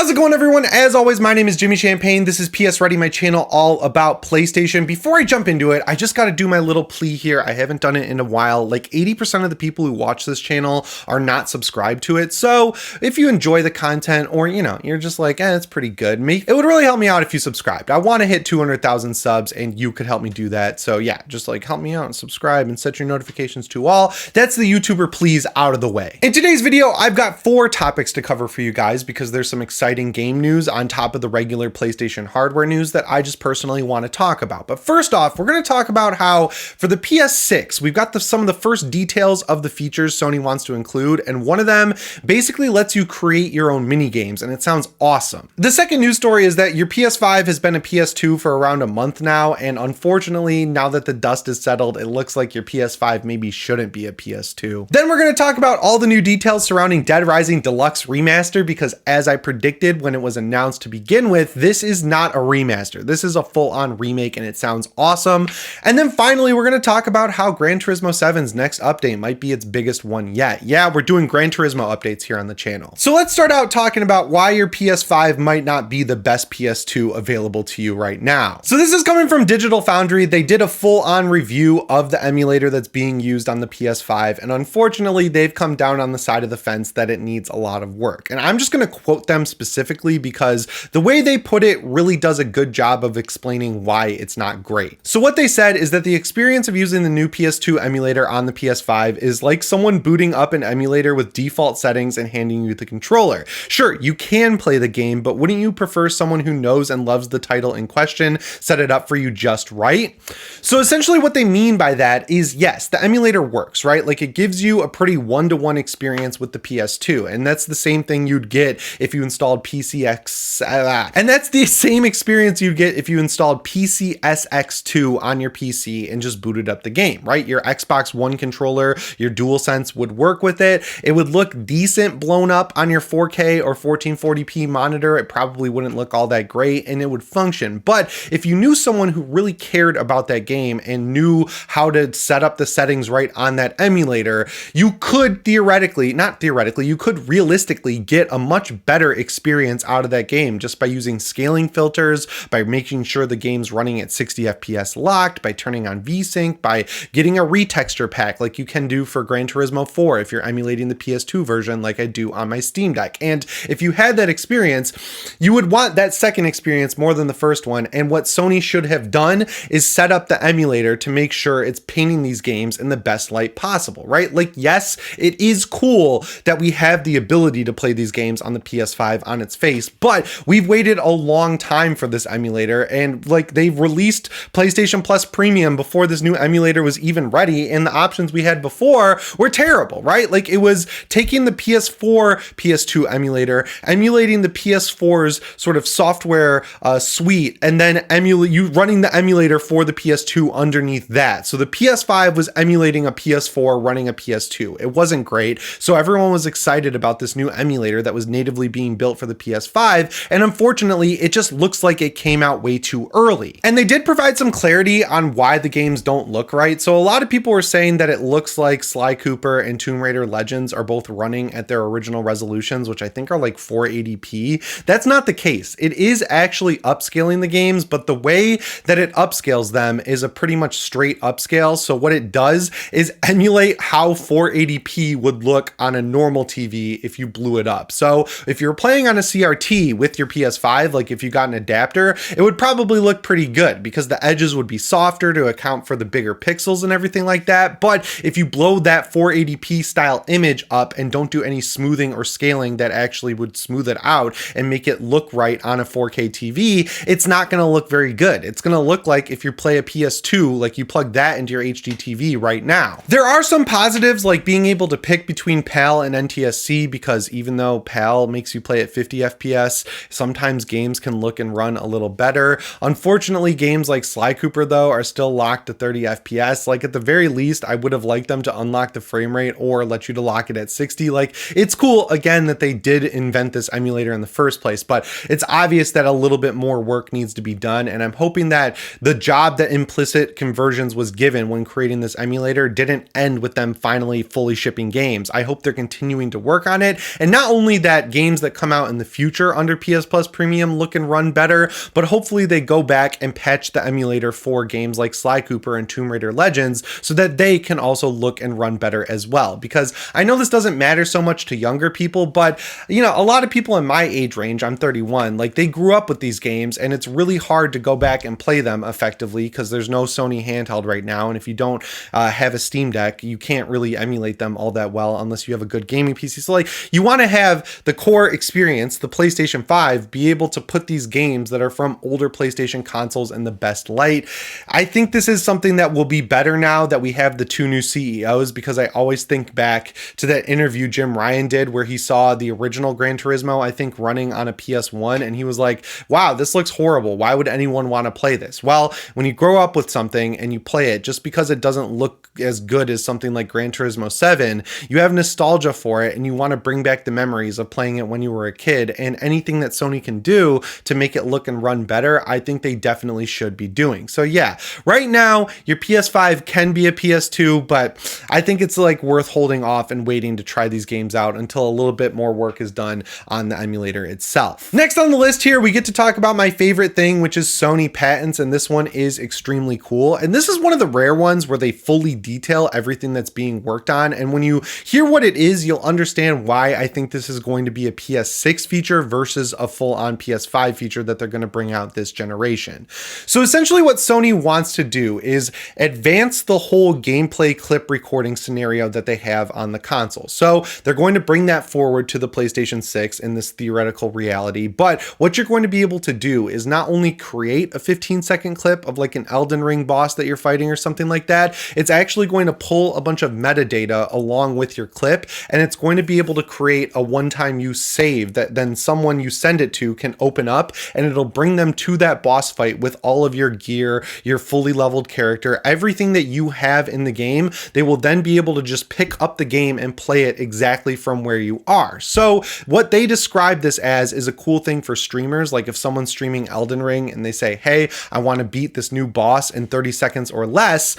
How's it going, everyone? As always, my name is Jimmy Champagne. This is PSReady, my channel all about PlayStation. Before I jump into it, I just got to do my little plea here. I haven't done it in a while. Like 80% of the people who watch this channel are not subscribed to it. So if you enjoy the content or, you're just like, it's pretty good, it would really help me out if you subscribed. I want to hit 200,000 subs and you could help me do that. So yeah, just like help me out and subscribe and set your notifications to all. That's the YouTuber please out of the way. In today's video, I've got 4 topics to cover for you guys because there's some exciting game news on top of the regular PlayStation hardware news that I just personally want to talk about. But first off, we're going to talk about how for the PS6, we've got some of the first details of the features Sony wants to include, and one of them basically lets you create your own mini games, and it sounds awesome. The second news story is that your PS5 has been a PS2 for around a month now, and unfortunately, now that the dust is settled, it looks like your PS5 maybe shouldn't be a PS2. Then we're going to talk about all the new details surrounding Dead Rising Deluxe Remaster, because as I predicted when it was announced to begin with, this is not a remaster. This is a full-on remake, and it sounds awesome. And then finally, we're going to talk about how Gran Turismo 7's next update might be its biggest one yet. Yeah, we're doing Gran Turismo updates here on the channel. So let's start out talking about why your PS5 might not be the best PS2 available to you right now. So this is coming from Digital Foundry. They did a full-on review of the emulator that's being used on the PS5, and unfortunately, they've come down on the side of the fence that it needs a lot of work. And I'm just going to quote them specifically because the way they put it really does a good job of explaining why it's not great. So what they said is that the experience of using the new PS2 emulator on the PS5 is like someone booting up an emulator with default settings and handing you the controller. Sure, you can play the game, but wouldn't you prefer someone who knows and loves the title in question set it up for you just right? So essentially what they mean by that is, yes, the emulator works, right? Like it gives you a pretty one-to-one experience with the PS2, and that's the same thing you'd get if you installed and that's the same experience you'd get if you installed PSReady on your PC and just booted up the game, right? Your Xbox One controller, your DualSense would work with it. It would look decent blown up on your 4K or 1440p monitor. It probably wouldn't look all that great and it would function. But if you knew someone who really cared about that game and knew how to set up the settings right on that emulator, you could you could realistically get a much better experience out of that game just by using scaling filters, by making sure the game's running at 60 FPS locked, by turning on VSync, by getting a retexture pack like you can do for Gran Turismo 4 if you're emulating the PS2 version like I do on my Steam Deck. And if you had that experience, you would want that second experience more than the first one. And what Sony should have done is set up the emulator to make sure it's painting these games in the best light possible, right? Like, yes, it is cool that we have the ability to play these games on the PS5 on its face, but we've waited a long time for this emulator, and like they've released PlayStation Plus Premium before this new emulator was even ready, and the options we had before were terrible, right? Like it was taking the PS4 PS2 emulator, emulating the PS4's sort of software suite, and then running the emulator for the PS2 underneath that. So the PS5 was emulating a PS4 running a PS2. It wasn't great, so everyone was excited about this new emulator that was natively being built for the PS5, and unfortunately it just looks like it came out way too early. And they did provide some clarity on why the games don't look right. So a lot of people were saying that it looks like Sly Cooper and Tomb Raider Legends are both running at their original resolutions, which I think are like 480p. That's not the case. It is actually upscaling the games, but the way that it upscales them is a pretty much straight upscale. So what it does is emulate how 480p would look on a normal TV if you blew it up. So if you're playing on a CRT with your PS5, like if you got an adapter, it would probably look pretty good because the edges would be softer to account for the bigger pixels and everything like that. But if you blow that 480p style image up and don't do any smoothing or scaling that actually would smooth it out and make it look right on a 4K TV, it's not going to look very good. It's going to look like if you play a PS2, like you plug that into your HD TV right now. There are some positives like being able to pick between PAL and NTSC, because even though PAL makes you play at 50 FPS, sometimes games can look and run a little better. Unfortunately, games like Sly Cooper though are still locked to 30 FPS. Like at the very least, I would have liked them to unlock the frame rate or let you to lock it at 60. Like it's cool again that they did invent this emulator in the first place, but it's obvious that a little bit more work needs to be done. And I'm hoping that the job that Implicit Conversions was given when creating this emulator didn't end with them finally fully shipping games. I hope they're continuing to work on it. And not only that, games that come out in the future under PS Plus Premium look and run better, but hopefully they go back and patch the emulator for games like Sly Cooper and Tomb Raider Legends so that they can also look and run better as well. Because I know this doesn't matter so much to younger people, but you know, a lot of people in my age range, I'm 31, like they grew up with these games and it's really hard to go back and play them effectively because there's no Sony handheld right now. And if you don't have a Steam Deck, you can't really emulate them all that well unless you have a good gaming PC. So like you want to have the core experience, the PlayStation 5, be able to put these games that are from older PlayStation consoles in the best light. I think this is something that will be better now that we have the two new CEOs, because I always think back to that interview Jim Ryan did where he saw the original Gran Turismo, I think, running on a PS1, and he was like, wow, this looks horrible. Why would anyone want to play this? Well, when you grow up with something and you play it, just because it doesn't look as good as something like Gran Turismo 7, you have nostalgia for it and you want to bring back the memories of playing it when you were a kid. And anything that Sony can do to make it look and run better, I think they definitely should be doing. So yeah, right now your PS5 can be a PS2, but I think it's like worth holding off and waiting to try these games out until a little bit more work is done on the emulator itself. Next on the list here, we get to talk about my favorite thing, which is Sony patents, and this one is extremely cool. And this is one of the rare ones where they fully detail everything that's being worked on. And when you hear what it is, you'll understand why I think this is going to be a PS6 feature versus a full-on PS5 feature that they're going to bring out this generation. So essentially what Sony wants to do is advance the whole gameplay clip recording scenario that they have on the console. So they're going to bring that forward to the PlayStation 6 in this theoretical reality. But what you're going to be able to do is not only create a 15-second clip of like an Elden Ring boss that you're fighting or something like that, it's actually going to pull a bunch of metadata along with your clip, and it's going to be able to create a one-time use save that then someone you send it to can open up, and it'll bring them to that boss fight with all of your gear, your fully leveled character, everything that you have in the game. They will then be able to just pick up the game and play it exactly from where you are. So what they describe this as is a cool thing for streamers. Like if someone's streaming Elden Ring and they say, hey, I want to beat this new boss in 30 seconds or less,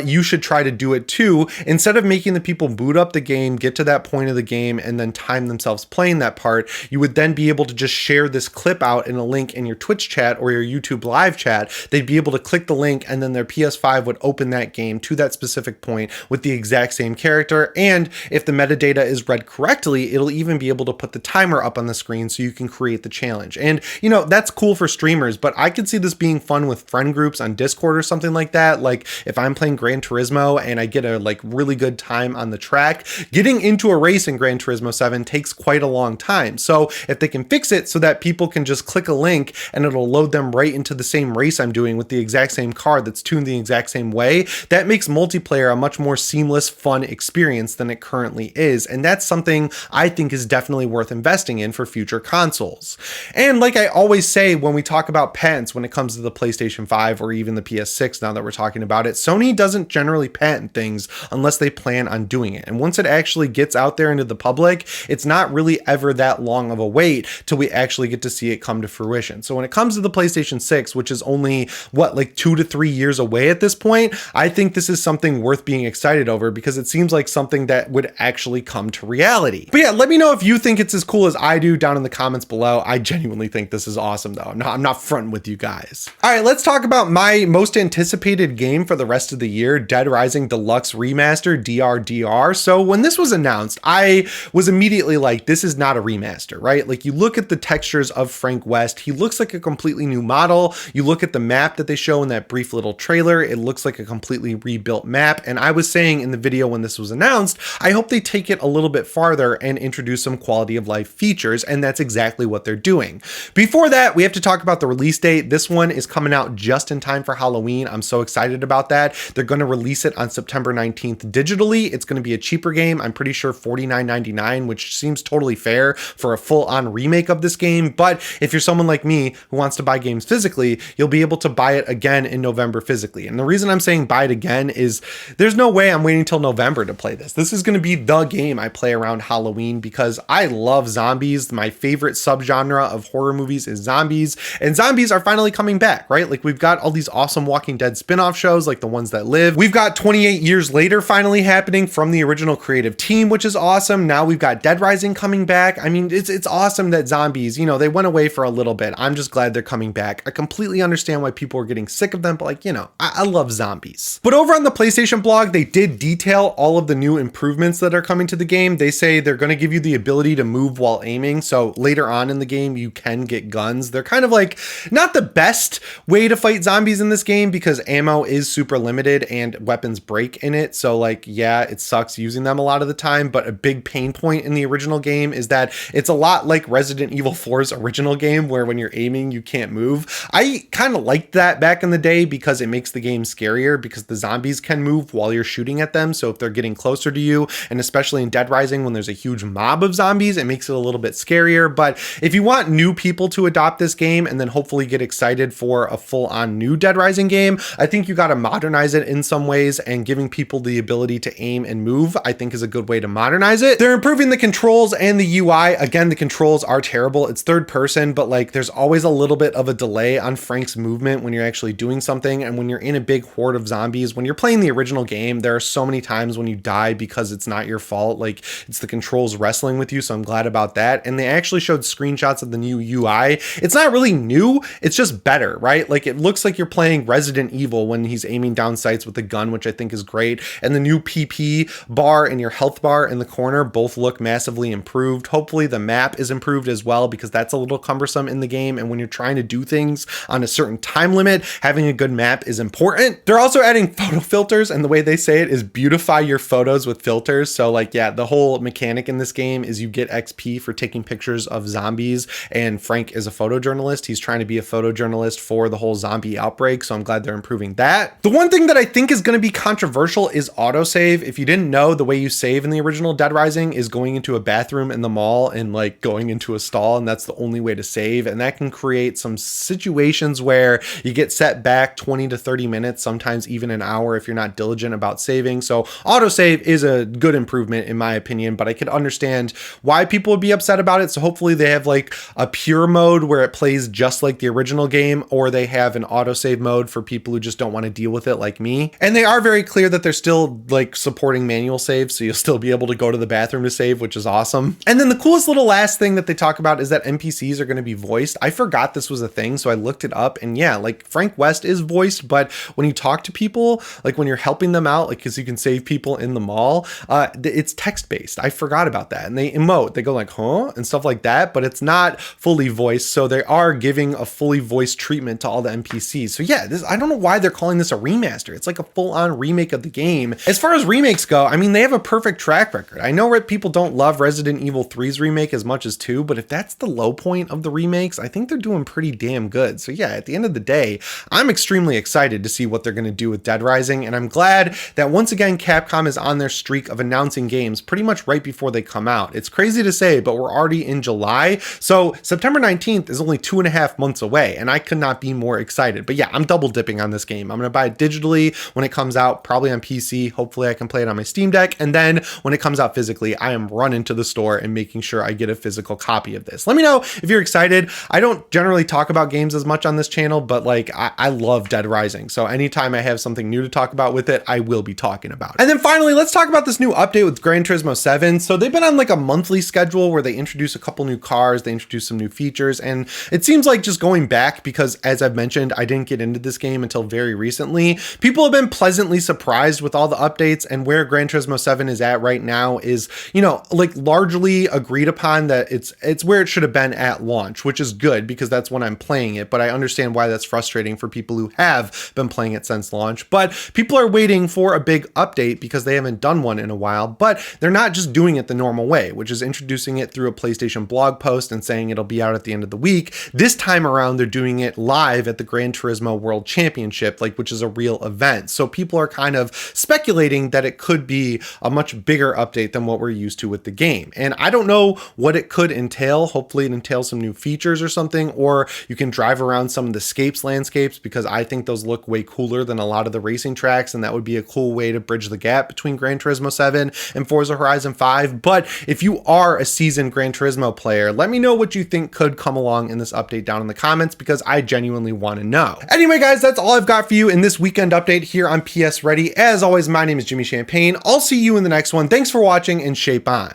you should try to do it too. Instead of making the people boot up the game, get to that point of the game, and then time themselves playing that part, you would then be able to just share this clip out in a link in your Twitch chat or your YouTube live chat. They'd be able to click the link and then their PS5 would open that game to that specific point with the exact same character. And if the metadata is read correctly, it'll even be able to put the timer up on the screen so you can create the challenge. And you know, that's cool for streamers, but I could see this being fun with friend groups on Discord or something like that. Like if I'm playing Gran Turismo and I get a like really good time on the track, getting into a race in Gran Turismo 7 takes quite a long time. So if they can fix it so that people can just click a link and it'll load them right into the same race I'm doing with the exact same car that's tuned the exact same way, that makes multiplayer a much more seamless, fun experience than it currently is. And that's something I think is definitely worth investing in for future consoles. And like I always say when we talk about patents when it comes to the PlayStation 5 or even the PS6, now that we're talking about it, Sony doesn't generally patent things unless they plan on doing it. And once it actually gets out there into the public, it's not really ever that long of a wait till we actually get to see it come to fruition. So when it comes to the PlayStation 6, which is only what, like 2 to 3 years away at this point, I think this is something worth being excited over because it seems like something that would actually come to reality. But yeah, let me know if you think it's as cool as I do down in the comments below. I genuinely think this is awesome though. I'm not fronting with you guys. All right, let's talk about my most anticipated game for the rest of the year, Dead Rising Deluxe Remaster, DRDR. So when this was announced, I was immediately like, this is not a remaster, right? Like you look at the textures of Frank West, he looks like a completely new model. You look at the map that they show in that brief little trailer, it looks like a completely rebuilt map. And I was saying in the video when this was announced, I hope they take it a little bit farther and introduce some quality of life features, and that's exactly what they're doing. Before that, we have to talk about the release date. This one is coming out just in time for Halloween. I'm so excited about that. They're going to release it on September 19th digitally. It's going to be a cheaper game. I'm pretty sure $49.99, which seems totally fair for a full-on remake of this game. But if you're someone like me who wants to buy games physically, you'll be able to buy it again in November physically. And the reason I'm saying buy it again is there's no way I'm waiting till November to play this. This is going to be the game I play around Halloween because I love zombies. My favorite subgenre of horror movies is zombies, and zombies are finally coming back, right? Like we've got all these awesome Walking Dead spin-off shows like The Ones That Live. We've got 28 Years Later finally happening from the original creative team, which is awesome. Now we've got Dead Rising coming back. I mean, it's awesome that zombies, you know, they went away for a little bit. I'm just glad they're coming back. I completely understand why people are getting sick of them, but like, you know, I love zombies. But over on the PlayStation blog, they did detail all of the new improvements that are coming to the game. They say they're going to give you the ability to move while aiming. So later on in the game, you can get guns. They're kind of like not the best way to fight zombies in this game because ammo is super limited and weapons break in it. So like, yeah, it sucks using them a lot of the time, but a big pain point in the original game is that it's a lot like Resident Evil 4's original game where when you're aiming, you can't move. I kind of liked that back in the day because it makes the game scarier because the zombies can move while you're shooting at them. So if they're getting closer to you, and especially in Dead Rising when there's a huge mob of zombies, it makes it a little bit scarier. But if you want new people to adopt this game and then hopefully get excited for a full-on new Dead Rising game, I think you got to modernize it in some ways, and giving people the ability to aim and move, I think is a good way to modernize it. They're improving the controls and the UI. Again, the controls are terrible. It's third person, but like there's always a little bit of a delay on Frank's movement when you're actually doing something. And when you're in a big horde of zombies, when you're playing the original game, there are so many times when you die because it's not your fault. Like it's the controls wrestling with you. So I'm glad about that. And they actually showed screenshots of the new UI. It's not really new. It's just better, right? Like it looks like you're playing Resident Evil when he's aiming down sights with a gun, which I think is great. And the new PP bar and your health bar in the corner both look massively improved. Hopefully the map is improved as well because that's a little cumbersome in the game. And when you're trying to do things on a certain time limit, having a good map is important. They're also adding photo filters, and the way they say it is beautify your photos with filters. So like, yeah, the whole mechanic in this game is you get XP for taking pictures of zombies, and Frank is a photojournalist. He's trying to be a photojournalist for the whole zombie outbreak. So I'm glad they're improving that. The one thing that I think is going to be controversial is autosave. If you didn't know, the way you save in the original Dead Rising is going into a bathroom in the mall and like going into a stall, and that's the only way to save. And that can create some situations where you get set back 20 to 30 minutes, sometimes even an hour if you're not diligent about saving. So autosave is a good improvement in my opinion, but I could understand why people would be upset about it. So hopefully they have like a pure mode where it plays just like the original game, or they have an autosave mode for people who just don't want to deal with it like me. And they are very clear that they're still like supporting manual saves, so you'll still be able to go to the bathroom to save, which is awesome. And then the coolest little last thing that they talk about is that NPCs are going to be voiced. I forgot this was a thing, so I looked it up, and yeah, like Frank West is voiced, but when you talk to people, like when you're helping them out, like because you can save people in the mall, it's text-based. I forgot about that. And they emote, they go like, huh? And stuff like that, but it's not fully voiced. So they are giving a fully voiced treatment to all the NPCs. So yeah, I don't know why they're calling this a remaster. It's like a full-on remake of the game. As far as remakes go, I mean, they have a perfect track record. I know people don't love Resident Evil 3's remake as much as 2, but if that's the low point of the remakes, I think they're doing pretty damn good. So yeah, at the end of the day, I'm extremely excited to see what they're going to do with Dead Rising, and I'm glad that once again Capcom is on their streak of announcing games pretty much right before they come out. It's crazy to say, but we're already in July, so September 19th is only 2.5 months away, and I could not be more excited. But yeah, I'm double dipping on this game. I'm going to buy it digitally when it comes out, probably on PC. Hopefully I can play it on my Steam Deck, and then when it comes out physically, I am running to the store and making sure I get a physical copy of this. Let me know if you're excited. I don't generally talk about games as much on this channel, but like I love Dead Rising, so anytime I have something new to talk about with it, I will be talking about it. And then finally, let's talk about this new update with Gran Turismo 7. So they've been on like a monthly schedule where they introduce a couple new cars, they introduce some new features, and it seems like just going back because, as I've mentioned, I didn't get into this game until very recently. People have been pleasantly surprised with all the updates, and where Gran Turismo 7 is at right now is, you know, like largely agreed upon that it's where it should have been at launch, which is good because that's when I'm playing it, but I understand why that's frustrating for people who have been playing it since launch. But people are waiting for a big update because they haven't done one in a while, but they're not just doing it the normal way, which is introducing it through a PlayStation blog post and saying it'll be out at the end of the week. This time around, they're doing it live at the Gran Turismo World Championship, which is a real event. So people are kind of speculating that it could be a much bigger update than what we're used to with the game. And I don't know what it could entail. Hopefully it entails some new features or something, or you can drive around some of the Scapes landscapes, because I think those look way cooler than a lot of the racing tracks, and that would be a cool way to bridge the gap between Gran Turismo 7 and Forza Horizon 5. But if you are a seasoned Gran Turismo player, let me know what you think could come along in this update down in the comments, because I genuinely want to know. Anyway, guys, that's all I've got for you in this weekend update here on PS Ready. As always, my name is Jimmy Champagne. I'll see you in the next one. Thanks for watching, and shape on.